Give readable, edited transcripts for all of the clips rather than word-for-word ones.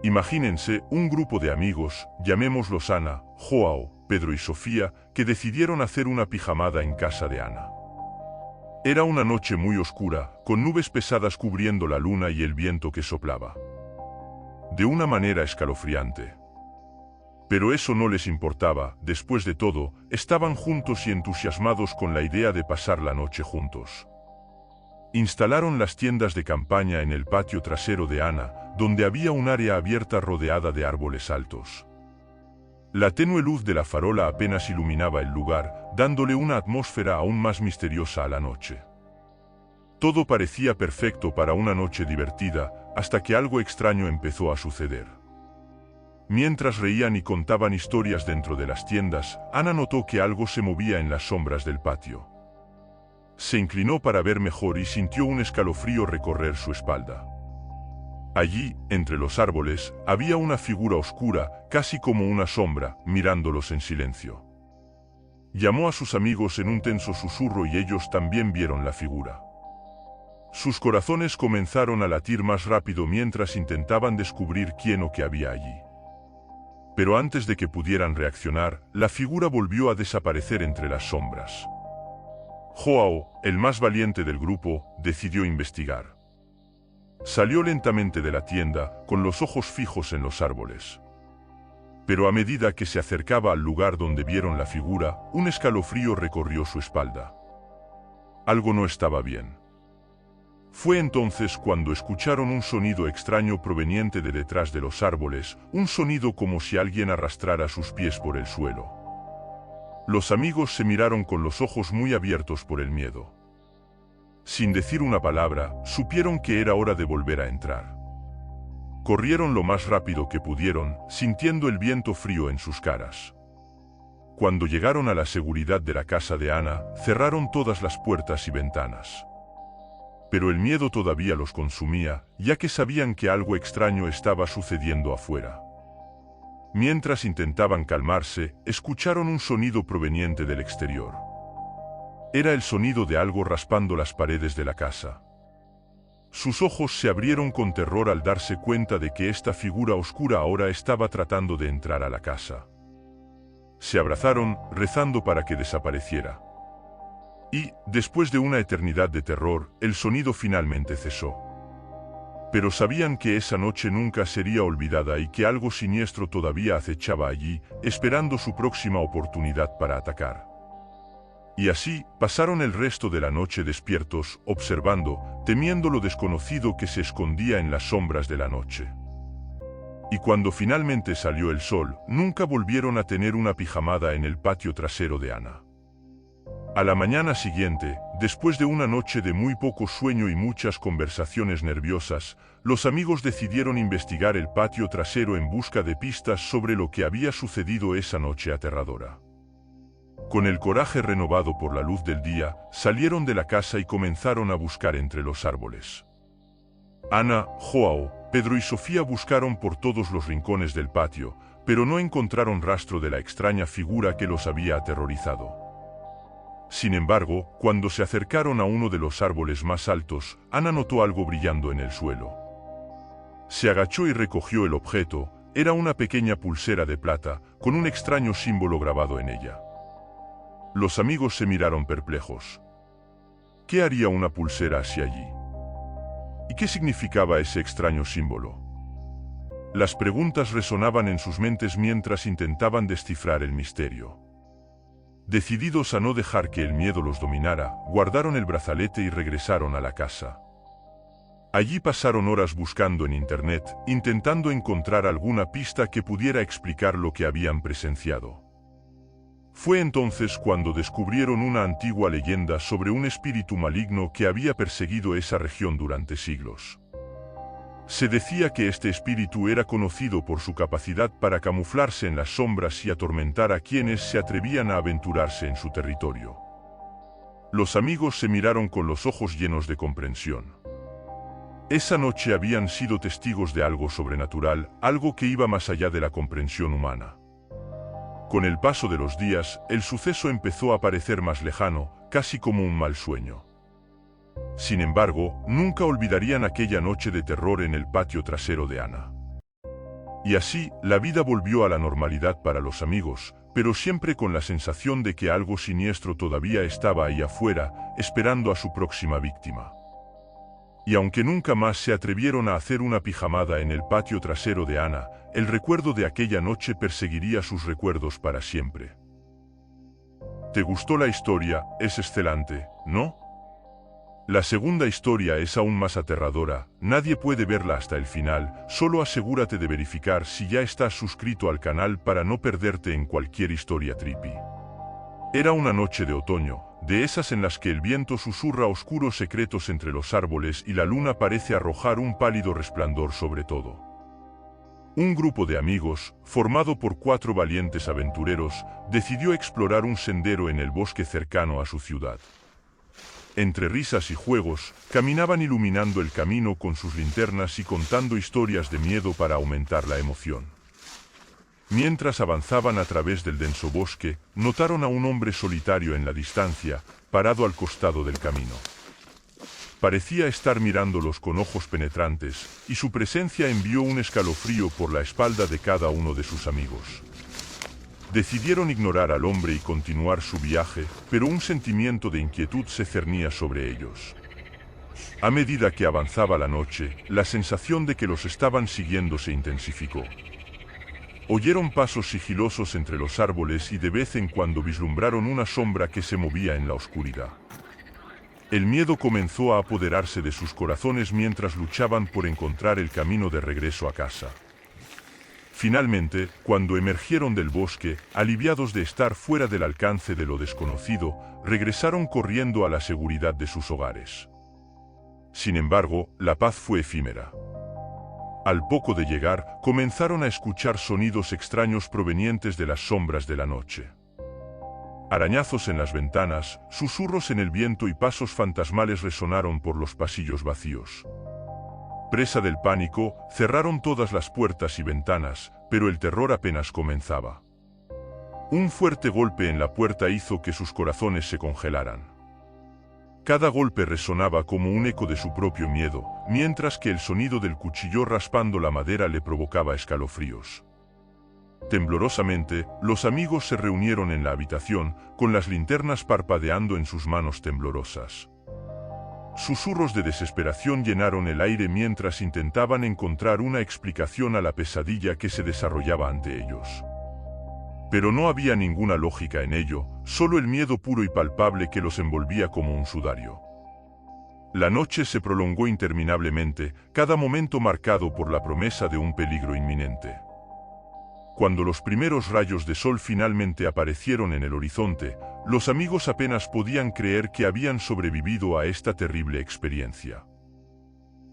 Imagínense un grupo de amigos, llamémoslos Ana, Joao, Pedro y Sofía, que decidieron hacer una pijamada en casa de Ana. Era una noche muy oscura, con nubes pesadas cubriendo la luna y el viento que soplaba de una manera escalofriante. Pero eso no les importaba, después de todo, estaban juntos y entusiasmados con la idea de pasar la noche juntos. Instalaron las tiendas de campaña en el patio trasero de Ana, donde había un área abierta rodeada de árboles altos. La tenue luz de la farola apenas iluminaba el lugar, dándole una atmósfera aún más misteriosa a la noche. Todo parecía perfecto para una noche divertida, hasta que algo extraño empezó a suceder. Mientras reían y contaban historias dentro de las tiendas, Ana notó que algo se movía en las sombras del patio. Se inclinó para ver mejor y sintió un escalofrío recorrer su espalda. Allí, entre los árboles, había una figura oscura, casi como una sombra, mirándolos en silencio. Llamó a sus amigos en un tenso susurro y ellos también vieron la figura. Sus corazones comenzaron a latir más rápido mientras intentaban descubrir quién o qué había allí. Pero antes de que pudieran reaccionar, la figura volvió a desaparecer entre las sombras. Joao, el más valiente del grupo, decidió investigar. Salió lentamente de la tienda, con los ojos fijos en los árboles. Pero a medida que se acercaba al lugar donde vieron la figura, un escalofrío recorrió su espalda. Algo no estaba bien. Fue entonces cuando escucharon un sonido extraño proveniente de detrás de los árboles, un sonido como si alguien arrastrara sus pies por el suelo. Los amigos se miraron con los ojos muy abiertos por el miedo. Sin decir una palabra, supieron que era hora de volver a entrar. Corrieron lo más rápido que pudieron, sintiendo el viento frío en sus caras. Cuando llegaron a la seguridad de la casa de Ana, cerraron todas las puertas y ventanas. Pero el miedo todavía los consumía, ya que sabían que algo extraño estaba sucediendo afuera. Mientras intentaban calmarse, escucharon un sonido proveniente del exterior. Era el sonido de algo raspando las paredes de la casa. Sus ojos se abrieron con terror al darse cuenta de que esta figura oscura ahora estaba tratando de entrar a la casa. Se abrazaron, rezando para que desapareciera. Y, después de una eternidad de terror, el sonido finalmente cesó. Pero sabían que esa noche nunca sería olvidada y que algo siniestro todavía acechaba allí, esperando su próxima oportunidad para atacar. Y así, pasaron el resto de la noche despiertos, observando, temiendo lo desconocido que se escondía en las sombras de la noche. Y cuando finalmente salió el sol, nunca volvieron a tener una pijamada en el patio trasero de Ana. A la mañana siguiente, después de una noche de muy poco sueño y muchas conversaciones nerviosas, los amigos decidieron investigar el patio trasero en busca de pistas sobre lo que había sucedido esa noche aterradora. Con el coraje renovado por la luz del día, salieron de la casa y comenzaron a buscar entre los árboles. Ana, Joao, Pedro y Sofía buscaron por todos los rincones del patio, pero no encontraron rastro de la extraña figura que los había aterrorizado. Sin embargo, cuando se acercaron a uno de los árboles más altos, Ana notó algo brillando en el suelo. Se agachó y recogió el objeto. Era una pequeña pulsera de plata, con un extraño símbolo grabado en ella. Los amigos se miraron perplejos. ¿Qué haría una pulsera así allí? ¿Y qué significaba ese extraño símbolo? Las preguntas resonaban en sus mentes mientras intentaban descifrar el misterio. Decididos a no dejar que el miedo los dominara, guardaron el brazalete y regresaron a la casa. Allí pasaron horas buscando en internet, intentando encontrar alguna pista que pudiera explicar lo que habían presenciado. Fue entonces cuando descubrieron una antigua leyenda sobre un espíritu maligno que había perseguido esa región durante siglos. Se decía que este espíritu era conocido por su capacidad para camuflarse en las sombras y atormentar a quienes se atrevían a aventurarse en su territorio. Los amigos se miraron con los ojos llenos de comprensión. Esa noche habían sido testigos de algo sobrenatural, algo que iba más allá de la comprensión humana. Con el paso de los días, el suceso empezó a parecer más lejano, casi como un mal sueño. Sin embargo, nunca olvidarían aquella noche de terror en el patio trasero de Ana. Y así, la vida volvió a la normalidad para los amigos, pero siempre con la sensación de que algo siniestro todavía estaba ahí afuera, esperando a su próxima víctima. Y aunque nunca más se atrevieron a hacer una pijamada en el patio trasero de Ana, el recuerdo de aquella noche perseguiría sus recuerdos para siempre. ¿Te gustó la historia? Es excelente, ¿no? La segunda historia es aún más aterradora, nadie puede verla hasta el final, solo asegúrate de verificar si ya estás suscrito al canal para no perderte en cualquier historia trippy. Era una noche de otoño, de esas en las que el viento susurra oscuros secretos entre los árboles y la luna parece arrojar un pálido resplandor sobre todo. Un grupo de amigos, formado por 4 valientes aventureros, decidió explorar un sendero en el bosque cercano a su ciudad. Entre risas y juegos, caminaban iluminando el camino con sus linternas y contando historias de miedo para aumentar la emoción. Mientras avanzaban a través del denso bosque, notaron a un hombre solitario en la distancia, parado al costado del camino. Parecía estar mirándolos con ojos penetrantes, y su presencia envió un escalofrío por la espalda de cada uno de sus amigos. Decidieron ignorar al hombre y continuar su viaje, pero un sentimiento de inquietud se cernía sobre ellos. A medida que avanzaba la noche, la sensación de que los estaban siguiendo se intensificó. Oyeron pasos sigilosos entre los árboles y de vez en cuando vislumbraron una sombra que se movía en la oscuridad. El miedo comenzó a apoderarse de sus corazones mientras luchaban por encontrar el camino de regreso a casa. Finalmente, cuando emergieron del bosque, aliviados de estar fuera del alcance de lo desconocido, regresaron corriendo a la seguridad de sus hogares. Sin embargo, la paz fue efímera. Al poco de llegar, comenzaron a escuchar sonidos extraños provenientes de las sombras de la noche. Arañazos en las ventanas, susurros en el viento y pasos fantasmales resonaron por los pasillos vacíos. Presa del pánico, cerraron todas las puertas y ventanas, pero el terror apenas comenzaba. Un fuerte golpe en la puerta hizo que sus corazones se congelaran. Cada golpe resonaba como un eco de su propio miedo, mientras que el sonido del cuchillo raspando la madera le provocaba escalofríos. Temblorosamente, los amigos se reunieron en la habitación, con las linternas parpadeando en sus manos temblorosas. Susurros de desesperación llenaron el aire mientras intentaban encontrar una explicación a la pesadilla que se desarrollaba ante ellos. Pero no había ninguna lógica en ello, solo el miedo puro y palpable que los envolvía como un sudario. La noche se prolongó interminablemente, cada momento marcado por la promesa de un peligro inminente. Cuando los primeros rayos de sol finalmente aparecieron en el horizonte, los amigos apenas podían creer que habían sobrevivido a esta terrible experiencia.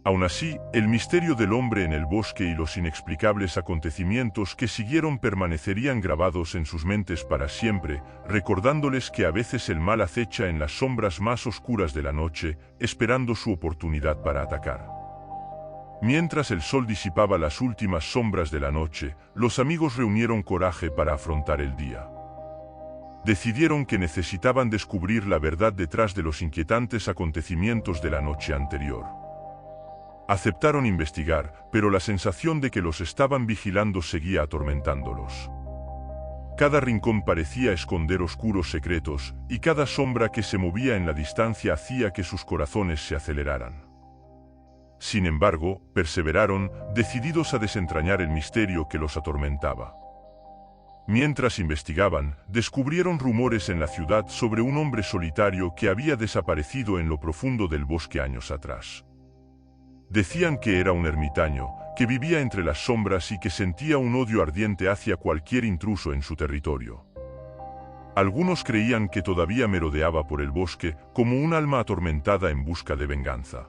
Aún así, el misterio del hombre en el bosque y los inexplicables acontecimientos que siguieron permanecerían grabados en sus mentes para siempre, recordándoles que a veces el mal acecha en las sombras más oscuras de la noche, esperando su oportunidad para atacar. Mientras el sol disipaba las últimas sombras de la noche, los amigos reunieron coraje para afrontar el día. Decidieron que necesitaban descubrir la verdad detrás de los inquietantes acontecimientos de la noche anterior. Aceptaron investigar, pero la sensación de que los estaban vigilando seguía atormentándolos. Cada rincón parecía esconder oscuros secretos, y cada sombra que se movía en la distancia hacía que sus corazones se aceleraran. Sin embargo, perseveraron, decididos a desentrañar el misterio que los atormentaba. Mientras investigaban, descubrieron rumores en la ciudad sobre un hombre solitario que había desaparecido en lo profundo del bosque años atrás. Decían que era un ermitaño, que vivía entre las sombras y que sentía un odio ardiente hacia cualquier intruso en su territorio. Algunos creían que todavía merodeaba por el bosque, como un alma atormentada en busca de venganza.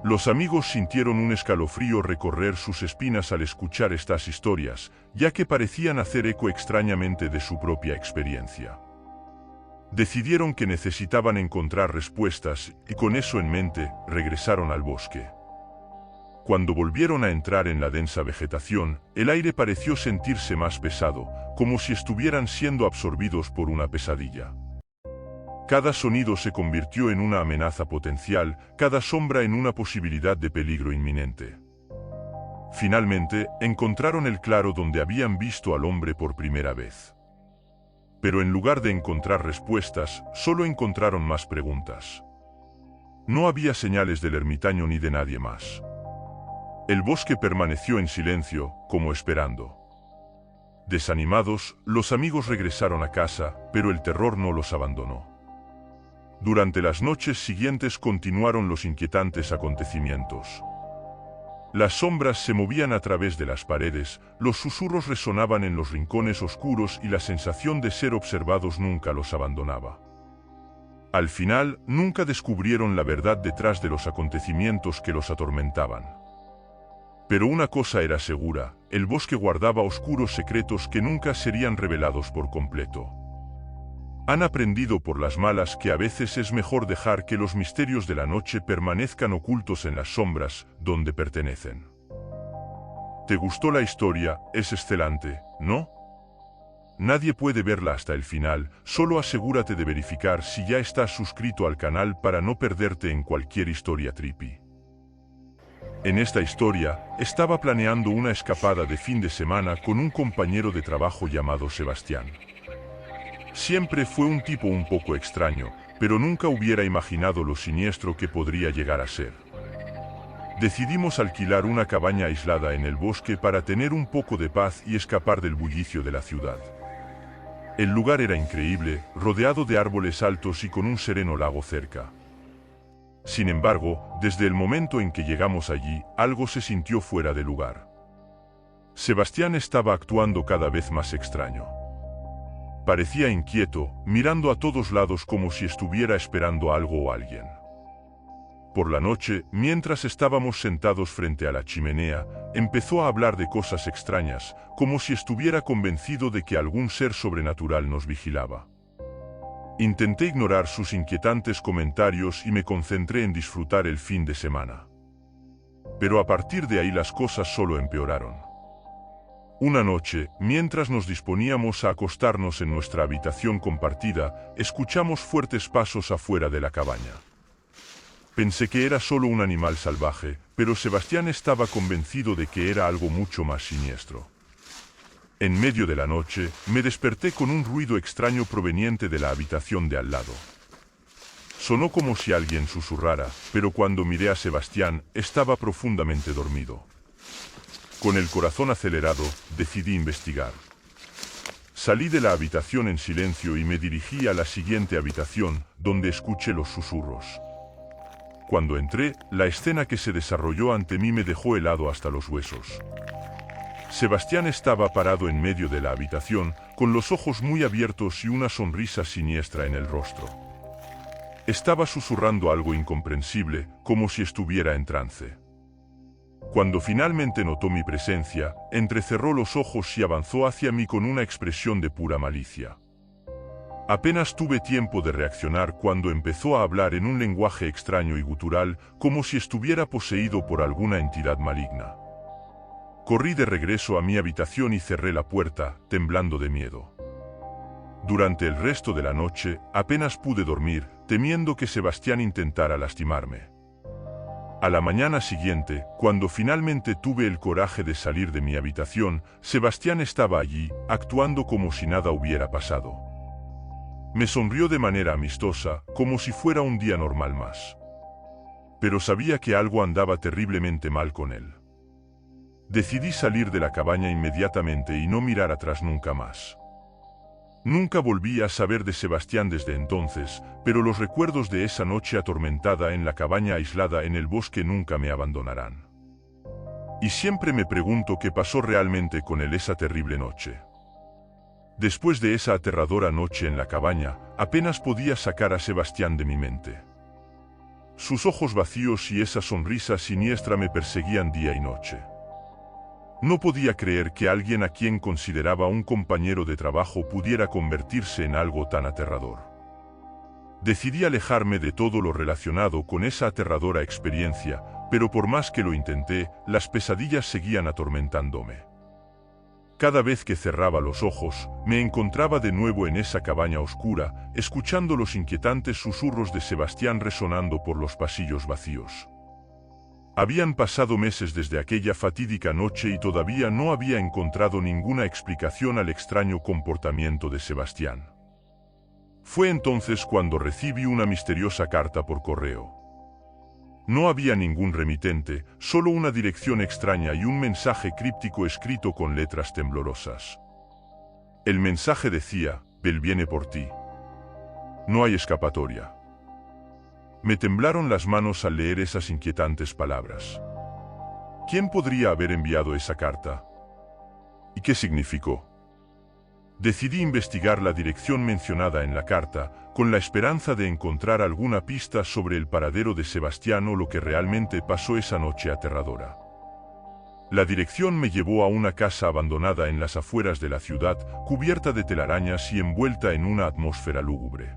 Los amigos sintieron un escalofrío recorrer sus espinas al escuchar estas historias, ya que parecían hacer eco extrañamente de su propia experiencia. Decidieron que necesitaban encontrar respuestas, y con eso en mente, regresaron al bosque. Cuando volvieron a entrar en la densa vegetación, el aire pareció sentirse más pesado, como si estuvieran siendo absorbidos por una pesadilla. Cada sonido se convirtió en una amenaza potencial, cada sombra en una posibilidad de peligro inminente. Finalmente, encontraron el claro donde habían visto al hombre por primera vez. Pero en lugar de encontrar respuestas, solo encontraron más preguntas. No había señales del ermitaño ni de nadie más. El bosque permaneció en silencio, como esperando. Desanimados, los amigos regresaron a casa, pero el terror no los abandonó. Durante las noches siguientes continuaron los inquietantes acontecimientos. Las sombras se movían a través de las paredes, los susurros resonaban en los rincones oscuros y la sensación de ser observados nunca los abandonaba. Al final, nunca descubrieron la verdad detrás de los acontecimientos que los atormentaban. Pero una cosa era segura, el bosque guardaba oscuros secretos que nunca serían revelados por completo. Han aprendido por las malas que a veces es mejor dejar que los misterios de la noche permanezcan ocultos en las sombras, donde pertenecen. ¿Te gustó la historia? Es excelente, ¿no? Nadie puede verla hasta el final, solo asegúrate de verificar si ya estás suscrito al canal para no perderte en cualquier historia trippy. En esta historia, estaba planeando una escapada de fin de semana con un compañero de trabajo llamado Sebastián. Siempre fue un tipo un poco extraño, pero nunca hubiera imaginado lo siniestro que podría llegar a ser. Decidimos alquilar una cabaña aislada en el bosque para tener un poco de paz y escapar del bullicio de la ciudad. El lugar era increíble, rodeado de árboles altos y con un sereno lago cerca. Sin embargo, desde el momento en que llegamos allí, algo se sintió fuera de lugar. Sebastián estaba actuando cada vez más extraño. Parecía inquieto, mirando a todos lados como si estuviera esperando algo o alguien. Por la noche, mientras estábamos sentados frente a la chimenea, empezó a hablar de cosas extrañas, como si estuviera convencido de que algún ser sobrenatural nos vigilaba. Intenté ignorar sus inquietantes comentarios y me concentré en disfrutar el fin de semana. Pero a partir de ahí las cosas solo empeoraron. Una noche, mientras nos disponíamos a acostarnos en nuestra habitación compartida, escuchamos fuertes pasos afuera de la cabaña. Pensé que era solo un animal salvaje, pero Sebastián estaba convencido de que era algo mucho más siniestro. En medio de la noche, me desperté con un ruido extraño proveniente de la habitación de al lado. Sonó como si alguien susurrara, pero cuando miré a Sebastián, estaba profundamente dormido. Con el corazón acelerado, decidí investigar. Salí de la habitación en silencio y me dirigí a la siguiente habitación, donde escuché los susurros. Cuando entré, la escena que se desarrolló ante mí me dejó helado hasta los huesos. Sebastián estaba parado en medio de la habitación, con los ojos muy abiertos y una sonrisa siniestra en el rostro. Estaba susurrando algo incomprensible, como si estuviera en trance. Cuando finalmente notó mi presencia, entrecerró los ojos y avanzó hacia mí con una expresión de pura malicia. Apenas tuve tiempo de reaccionar cuando empezó a hablar en un lenguaje extraño y gutural, como si estuviera poseído por alguna entidad maligna. Corrí de regreso a mi habitación y cerré la puerta, temblando de miedo. Durante el resto de la noche, apenas pude dormir, temiendo que Sebastián intentara lastimarme. A la mañana siguiente, cuando finalmente tuve el coraje de salir de mi habitación, Sebastián estaba allí, actuando como si nada hubiera pasado. Me sonrió de manera amistosa, como si fuera un día normal más. Pero sabía que algo andaba terriblemente mal con él. Decidí salir de la cabaña inmediatamente y no mirar atrás nunca más. Nunca volví a saber de Sebastián desde entonces, pero los recuerdos de esa noche atormentada en la cabaña aislada en el bosque nunca me abandonarán. Y siempre me pregunto qué pasó realmente con él esa terrible noche. Después de esa aterradora noche en la cabaña, apenas podía sacar a Sebastián de mi mente. Sus ojos vacíos y esa sonrisa siniestra me perseguían día y noche. No podía creer que alguien a quien consideraba un compañero de trabajo pudiera convertirse en algo tan aterrador. Decidí alejarme de todo lo relacionado con esa aterradora experiencia, pero por más que lo intenté, las pesadillas seguían atormentándome. Cada vez que cerraba los ojos, me encontraba de nuevo en esa cabaña oscura, escuchando los inquietantes susurros de Sebastián resonando por los pasillos vacíos. Habían pasado meses desde aquella fatídica noche y todavía no había encontrado ninguna explicación al extraño comportamiento de Sebastián. Fue entonces cuando recibí una misteriosa carta por correo. No había ningún remitente, solo una dirección extraña y un mensaje críptico escrito con letras temblorosas. El mensaje decía: Él viene por ti. No hay escapatoria. Me temblaron las manos al leer esas inquietantes palabras. ¿Quién podría haber enviado esa carta? ¿Y qué significó? Decidí investigar la dirección mencionada en la carta, con la esperanza de encontrar alguna pista sobre el paradero de Sebastián o lo que realmente pasó esa noche aterradora. La dirección me llevó a una casa abandonada en las afueras de la ciudad, cubierta de telarañas y envuelta en una atmósfera lúgubre.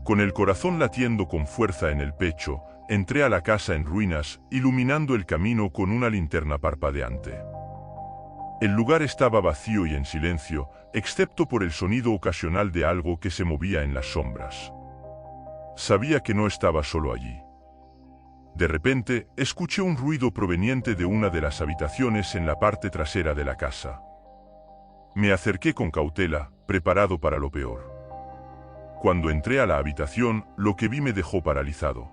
Con el corazón latiendo con fuerza en el pecho, entré a la casa en ruinas, iluminando el camino con una linterna parpadeante. El lugar estaba vacío y en silencio, excepto por el sonido ocasional de algo que se movía en las sombras. Sabía que no estaba solo allí. De repente, escuché un ruido proveniente de una de las habitaciones en la parte trasera de la casa. Me acerqué con cautela, preparado para lo peor. Cuando entré a la habitación, lo que vi me dejó paralizado.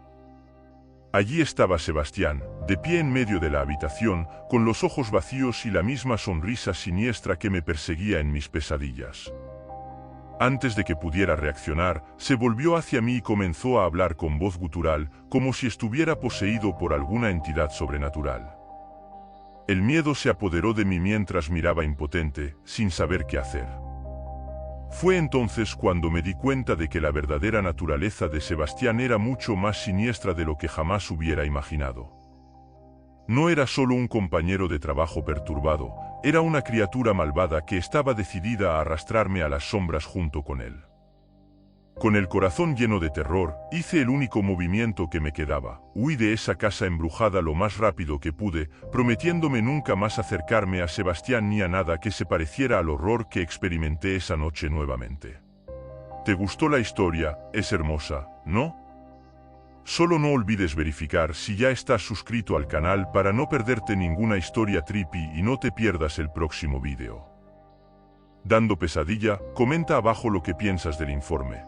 Allí estaba Sebastián, de pie en medio de la habitación, con los ojos vacíos y la misma sonrisa siniestra que me perseguía en mis pesadillas. Antes de que pudiera reaccionar, se volvió hacia mí y comenzó a hablar con voz gutural, como si estuviera poseído por alguna entidad sobrenatural. El miedo se apoderó de mí mientras miraba impotente, sin saber qué hacer. Fue entonces cuando me di cuenta de que la verdadera naturaleza de Sebastián era mucho más siniestra de lo que jamás hubiera imaginado. No era solo un compañero de trabajo perturbado, era una criatura malvada que estaba decidida a arrastrarme a las sombras junto con él. Con el corazón lleno de terror, hice el único movimiento que me quedaba: huí de esa casa embrujada lo más rápido que pude, prometiéndome nunca más acercarme a Sebastián ni a nada que se pareciera al horror que experimenté esa noche nuevamente. ¿Te gustó la historia? Es hermosa, ¿no? Solo no olvides verificar si ya estás suscrito al canal para no perderte ninguna historia trippy y no te pierdas el próximo vídeo. Dando pesadilla, comenta abajo lo que piensas del informe.